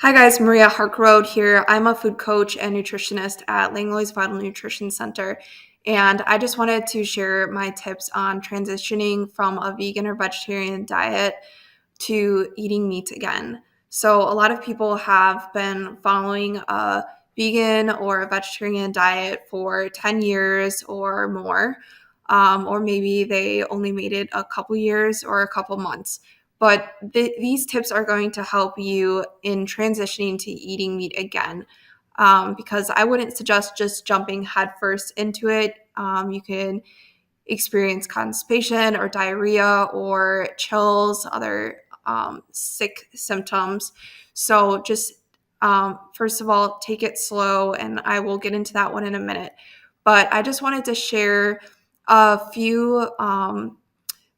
Hi guys, Maria Harkroad here. I'm a food coach and nutritionist at Langley's Vital Nutrition Center, and I just wanted to share my tips on transitioning from a vegan or vegetarian diet to eating meat again. So a lot of people have been following a vegan or a vegetarian diet for 10 years or more, or maybe they only made it a couple years or a couple months. But these tips are going to help you in transitioning to eating meat again, because I wouldn't suggest just jumping headfirst into it. You can experience constipation or diarrhea or chills, other sick symptoms. So just first of all, take it slow, and I will get into that one in a minute. But I just wanted to share a few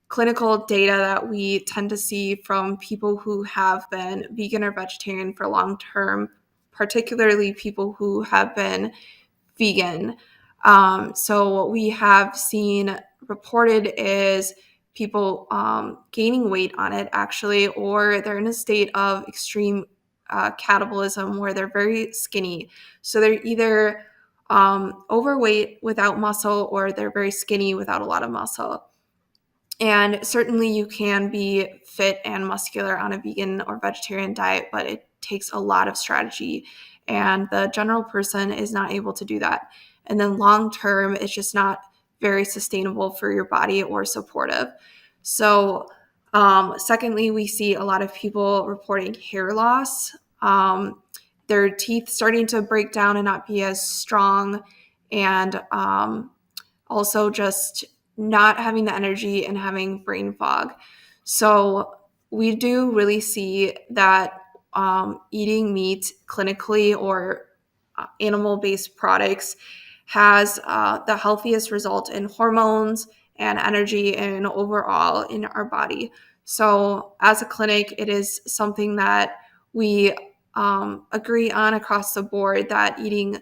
clinical data that we tend to see from people who have been vegan or vegetarian for long term, particularly people who have been vegan. So what we have seen reported is people gaining weight on it actually, or they're in a state of extreme catabolism where they're very skinny. So they're either overweight without muscle, or they're very skinny without a lot of muscle. And certainly you can be fit and muscular on a vegan or vegetarian diet, but it takes a lot of strategy, and the general person is not able to do that. And then long term, it's just not very sustainable for your body or supportive. So, secondly, we see a lot of people reporting hair loss, their teeth starting to break down and not be as strong, and also just not having the energy and having brain fog. So we do really see that eating meat clinically or animal-based products has the healthiest result in hormones and energy and overall in our body. So as a clinic, it is something that we agree on across the board, that eating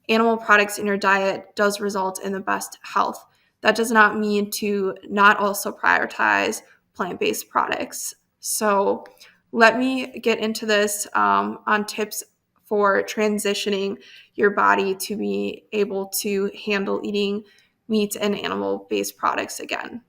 animal products in your diet does result in the best health. That does not mean to not also prioritize plant-based products. So let me get into this on tips for transitioning your body to be able to handle eating meat and animal-based products again.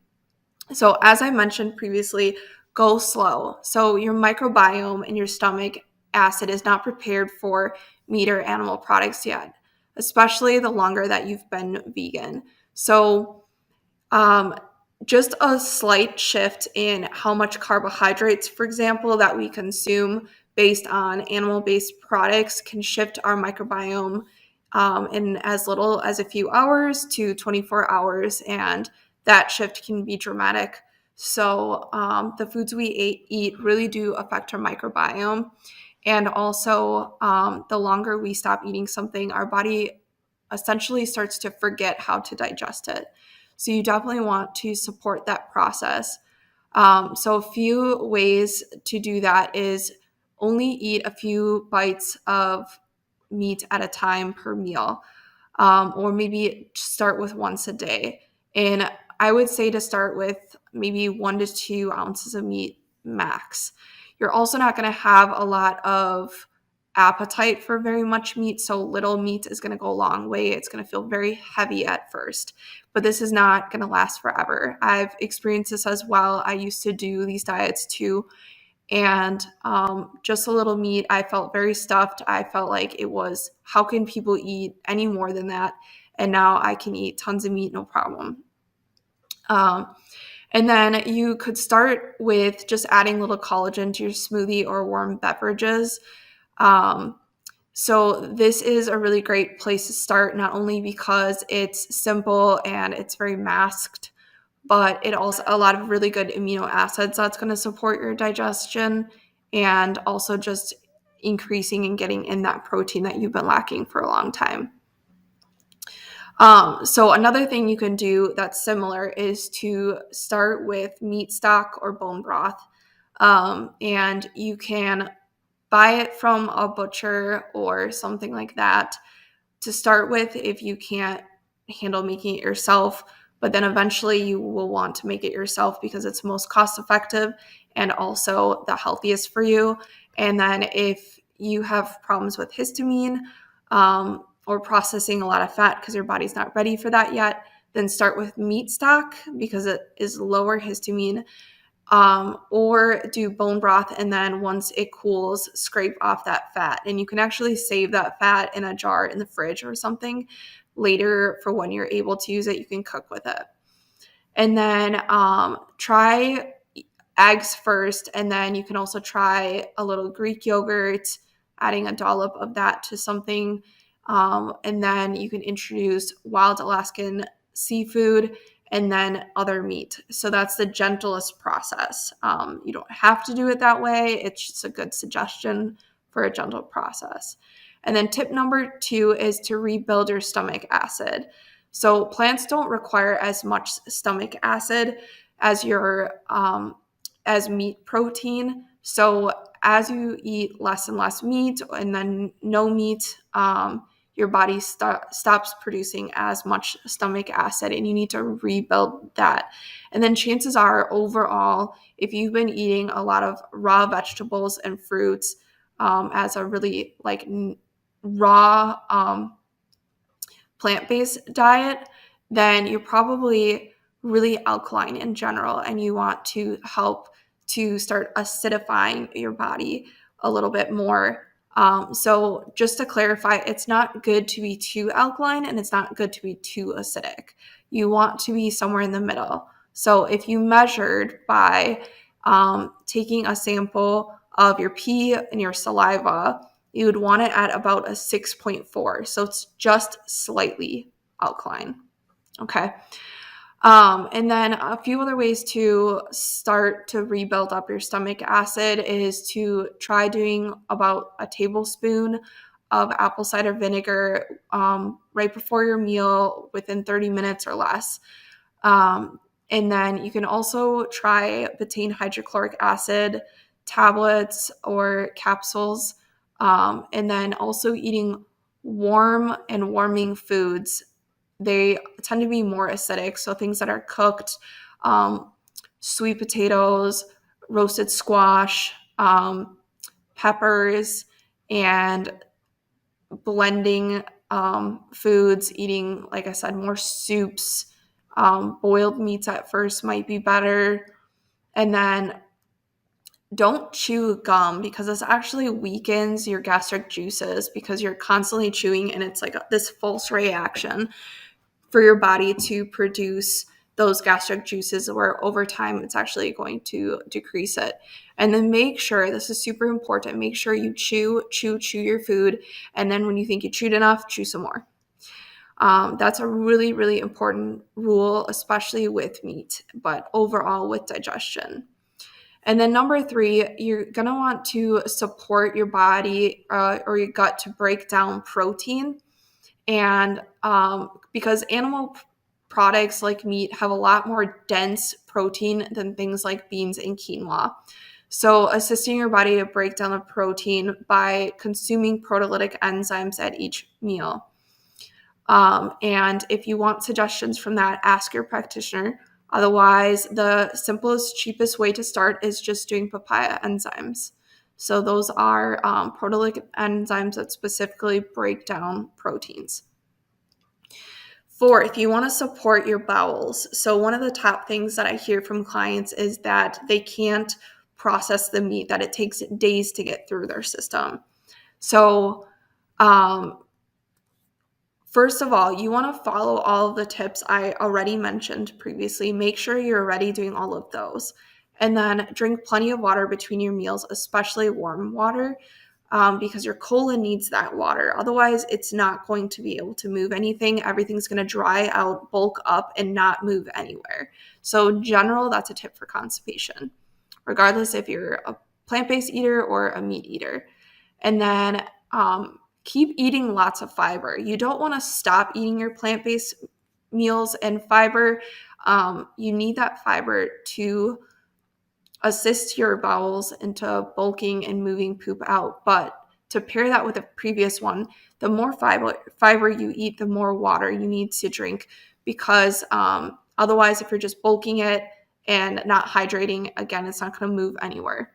So as I mentioned previously, go slow. So your microbiome in your stomach acid is not prepared for meat or animal products yet, especially the longer that you've been vegan. So um, just a slight shift in how much carbohydrates, for example, that we consume based on animal-based products can shift our microbiome in as little as a few hours to 24 hours, and that shift can be dramatic. So the foods we eat really do affect our microbiome. And also, the longer we stop eating something, our body essentially starts to forget how to digest it. So you definitely want to support that process. So a few ways to do that is only eat a few bites of meat at a time per meal, or maybe start with once a day. And I would say to start with maybe 1 to 2 ounces of meat max. You're also not going to have a lot of appetite for very much meat, so little meat is going to go a long way. It's going to feel very heavy at first, but this is not going to last forever. I've experienced this as well. I used to do these diets too, and just a little meat, I felt very stuffed. I felt like it was, how can people eat any more than that? And now I can eat tons of meat, no problem. Um, and then you could start with just adding a little collagen to your smoothie or warm beverages. Um, so this is a really great place to start, not only because it's simple and it's very masked, but it also a lot of really good amino acids that's going to support your digestion, and also just increasing and getting in that protein that you've been lacking for a long time. So another thing you can do that's similar is to start with meat stock or bone broth. And you can buy it from a butcher or something like that to start with if you can't handle making it yourself. But then eventually you will want to make it yourself because it's most cost effective and also the healthiest for you. And then if you have problems with histamine or processing a lot of fat because your body's not ready for that yet, then start with meat stock because it is lower histamine. Or do bone broth, and then once it cools, scrape off that fat. And you can actually save that fat in a jar in the fridge or something later for when you're able to use it. You can cook with it. And then try eggs first, and then you can also try a little Greek yogurt, adding a dollop of that to something. And then you can introduce wild Alaskan seafood and then other meat. So that's the gentlest process. You don't have to do it that way. It's just a good suggestion for a gentle process. And then tip number 2 is to rebuild your stomach acid. So plants don't require as much stomach acid as your as meat protein. So as you eat less and less meat and then no meat, your body stops producing as much stomach acid, and you need to rebuild that. And then chances are, overall, if you've been eating a lot of raw vegetables and fruits as a really raw plant-based diet, then you're probably really alkaline in general, and you want to help to start acidifying your body a little bit more. So just to clarify, it's not good to be too alkaline and it's not good to be too acidic. You want to be somewhere in the middle. So if you measured by taking a sample of your pee and your saliva, you would want it at about a 6.4. So it's just slightly alkaline. Okay. And then a few other ways to start to rebuild up your stomach acid is to try doing about a tablespoon of apple cider vinegar right before your meal within 30 minutes or less. And then you can also try betaine hydrochloric acid tablets or capsules. And then also eating warm and warming foods. They tend to be more acidic. So things that are cooked, sweet potatoes, roasted squash, peppers, and blending foods, eating, like I said, more soups, boiled meats at first might be better. And then don't chew gum because this actually weakens your gastric juices because you're constantly chewing, and it's like this false reaction for your body to produce those gastric juices, where over time it's actually going to decrease it. And then make sure, this is super important, make sure you chew your food, and then when you think you chewed enough, chew some more. That's a really, really important rule, especially with meat, but overall with digestion. And then number 3, you're going to want to support your body or your gut to break down protein. And because animal products like meat have a lot more dense protein than things like beans and quinoa. So assisting your body to break down the protein by consuming proteolytic enzymes at each meal. And if you want suggestions from that, ask your practitioner. Otherwise, the simplest, cheapest way to start is just doing papaya enzymes. So those are proteolytic enzymes that specifically break down proteins. 4, if you want to support your bowels. So one of the top things that I hear from clients is that they can't process the meat, that it takes days to get through their system. So first of all, you want to follow all of the tips I already mentioned previously. Make sure you're already doing all of those. And then drink plenty of water between your meals, especially warm water, because your colon needs that water. Otherwise, it's not going to be able to move anything. Everything's going to dry out, bulk up, and not move anywhere. So in general, that's a tip for constipation, regardless if you're a plant-based eater or a meat eater. And then keep eating lots of fiber. You don't want to stop eating your plant-based meals and fiber. You need that fiber to assist your bowels into bulking and moving poop out. But to pair that with the previous one, the more fiber you eat, the more water you need to drink, because otherwise, if you're just bulking it and not hydrating, again, it's not going to move anywhere.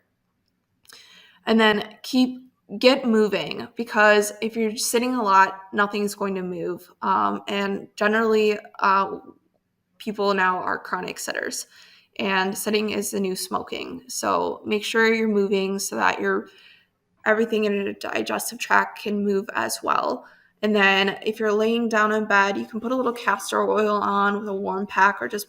And then keep get moving, because if you're sitting a lot, nothing's going to move. And generally, people now are chronic sitters, and sitting is the new smoking. So make sure you're moving so that everything in your digestive tract can move as well. And then if you're laying down in bed, you can put a little castor oil on with a warm pack, or just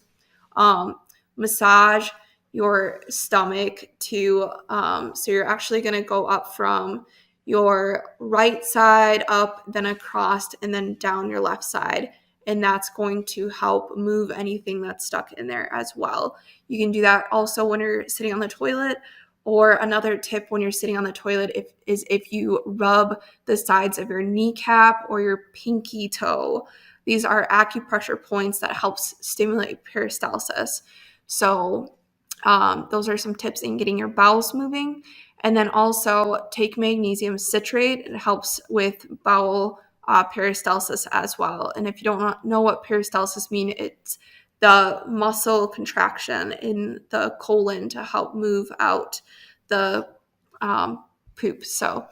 um, massage your stomach so you're actually going to go up from your right side up, then across, and then down your left side. And that's going to help move anything that's stuck in there as well. You can do that also when you're sitting on the toilet. Or another tip when you're sitting on the toilet is if you rub the sides of your kneecap or your pinky toe. These are acupressure points that helps stimulate peristalsis. So those are some tips in getting your bowels moving. And then also take magnesium citrate. It helps with bowel peristalsis as well. And if you don't know what peristalsis means, it's the muscle contraction in the colon to help move out the poop. So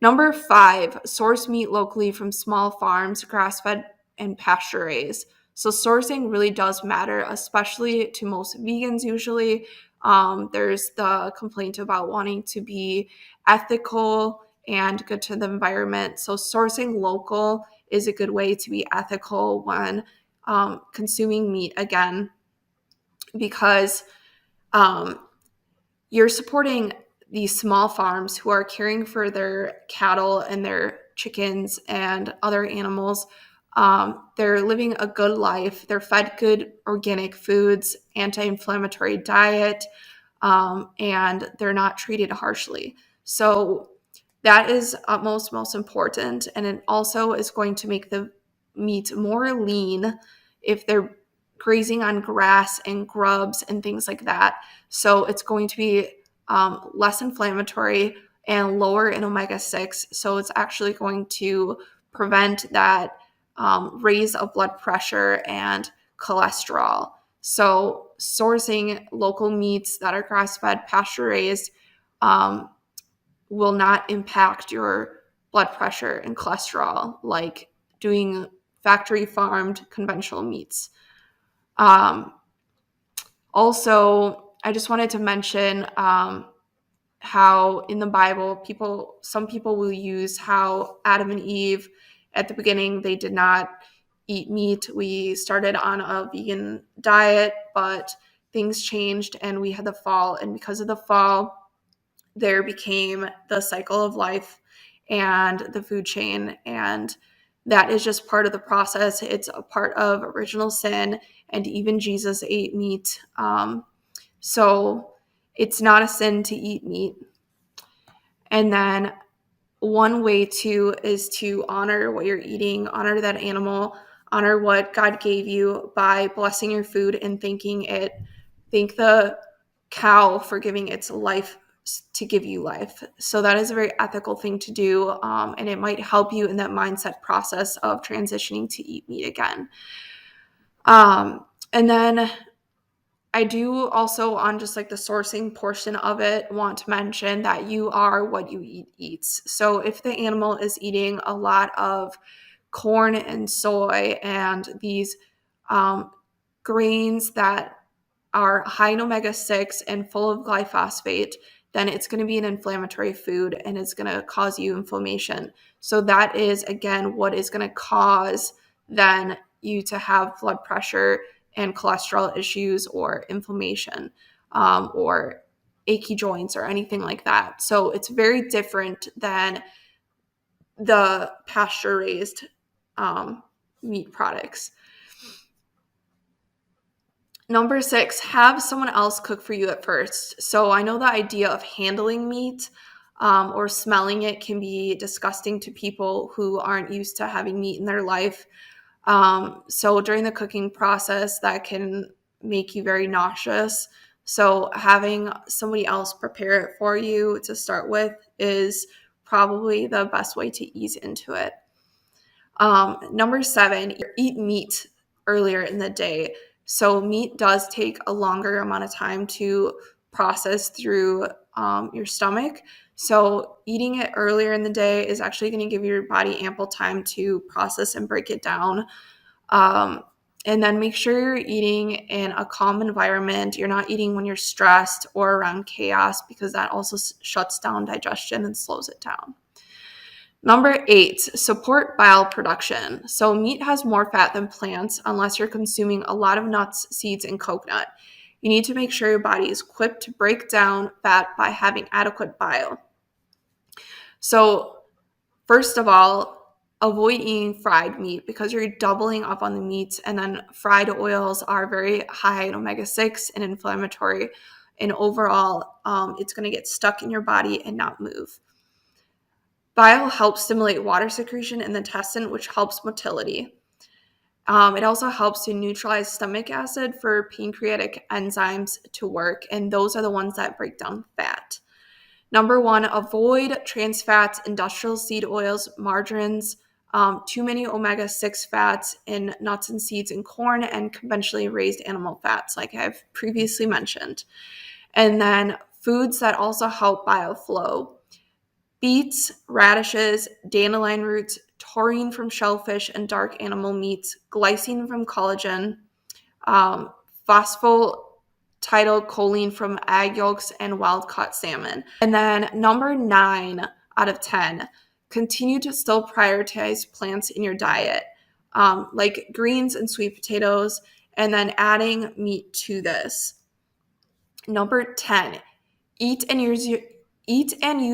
number 5, source meat locally from small farms, grass-fed, and pasture-raised. So sourcing really does matter, especially to most vegans usually. There's the complaint about wanting to be ethical and good to the environment. So sourcing local is a good way to be ethical when consuming meat again, because you're supporting these small farms who are caring for their cattle and their chickens and other animals. They're living a good life. They're fed good organic foods, anti-inflammatory diet, and they're not treated harshly. So that is most important. And it also is going to make the meat more lean if they're grazing on grass and grubs and things like that. So it's going to be less inflammatory and lower in omega-6. So it's actually going to prevent that raise of blood pressure and cholesterol. So sourcing local meats that are grass-fed, pasture-raised, will not impact your blood pressure and cholesterol like doing factory farmed conventional meats. Also, I just wanted to mention how in the Bible, some people will use how Adam and Eve at the beginning, they did not eat meat. We started on a vegan diet, but things changed and we had the fall. And because of the fall, there became the cycle of life and the food chain. And that is just part of the process. It's a part of original sin. And even Jesus ate meat. So it's not a sin to eat meat. And then one way too is to honor what you're eating, honor that animal, honor what God gave you by blessing your food and thanking it. Thank the cow for giving its life to give you life. So that is a very ethical thing to do, and it might help you in that mindset process of transitioning to eat meat again. And then I do also, on just like the sourcing portion of it, want to mention that you are what you eat eats. So if the animal is eating a lot of corn and soy and these grains that are high in omega-6 and full of glyphosate, then it's going to be an inflammatory food and it's going to cause you inflammation. So that is, again, what is going to cause then you to have blood pressure and cholesterol issues or inflammation or achy joints or anything like that. So it's very different than the pasture-raised meat products. Number 6, have someone else cook for you at first. So I know the idea of handling meat or smelling it can be disgusting to people who aren't used to having meat in their life. So during the cooking process, that can make you very nauseous. So having somebody else prepare it for you to start with is probably the best way to ease into it. Number 7, eat meat earlier in the day. So meat does take a longer amount of time to process through your stomach. So eating it earlier in the day is actually going to give your body ample time to process and break it down. And then make sure you're eating in a calm environment. You're not eating when you're stressed or around chaos, because that also shuts down digestion and slows it down. Number 8, support bile production. So meat has more fat than plants unless you're consuming a lot of nuts, seeds, and coconut. You need to make sure your body is equipped to break down fat by having adequate bile. So first of all, avoid eating fried meat because you're doubling up on the meats, and then fried oils are very high in omega-6 and inflammatory, and overall, it's going to get stuck in your body and not move. Bile helps stimulate water secretion in the intestine, which helps motility. It also helps to neutralize stomach acid for pancreatic enzymes to work, and those are the ones that break down fat. Number 1, avoid trans fats, industrial seed oils, margarines, too many omega-6 fats in nuts and seeds and corn, and conventionally raised animal fats, like I've previously mentioned. And then foods that also help bile flow: beets, radishes, dandelion roots, taurine from shellfish and dark animal meats, glycine from collagen, phosphatidylcholine from egg yolks, and wild-caught salmon. And then number 9 out of 10, continue to still prioritize plants in your diet, like greens and sweet potatoes, and then adding meat to this. Number 10, eat and use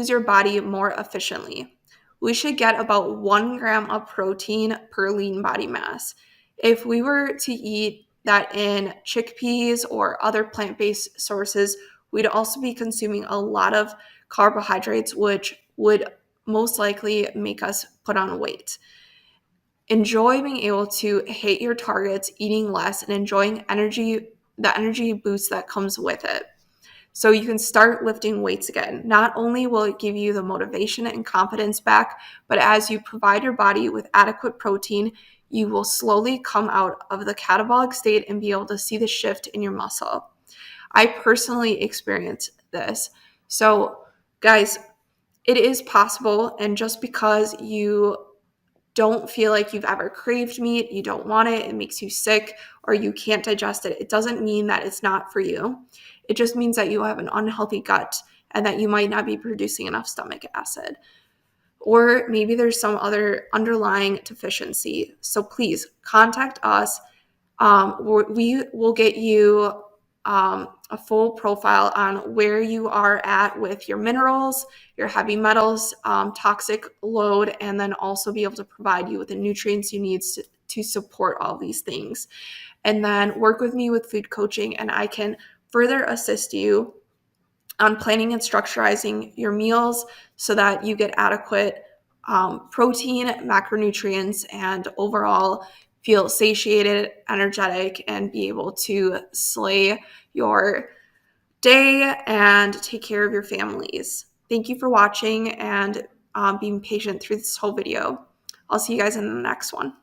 your body more efficiently. We should get about 1 gram of protein per lean body mass. If we were to eat that in chickpeas or other plant-based sources, we'd also be consuming a lot of carbohydrates, which would most likely make us put on weight. Enjoy being able to hit your targets, eating less, and enjoying the energy boost that comes with it, so you can start lifting weights again. Not only will it give you the motivation and confidence back, but as you provide your body with adequate protein, you will slowly come out of the catabolic state and be able to see the shift in your muscle. I personally experienced this. So, guys, it is possible, and just because you don't feel like you've ever craved meat, you don't want it, it makes you sick, or you can't digest it, it doesn't mean that it's not for you. It just means that you have an unhealthy gut and that you might not be producing enough stomach acid. Or maybe there's some other underlying deficiency. So please contact us. We will get you a full profile on where you are at with your minerals, your heavy metals, toxic load, and then also be able to provide you with the nutrients you need to support all these things. And then work with me with food coaching, and I can further assist you on planning and structurizing your meals so that you get adequate protein, macronutrients, and overall feel satiated, energetic, and be able to slay your day and take care of your families. Thank you for watching and being patient through this whole video. I'll see you guys in the next one.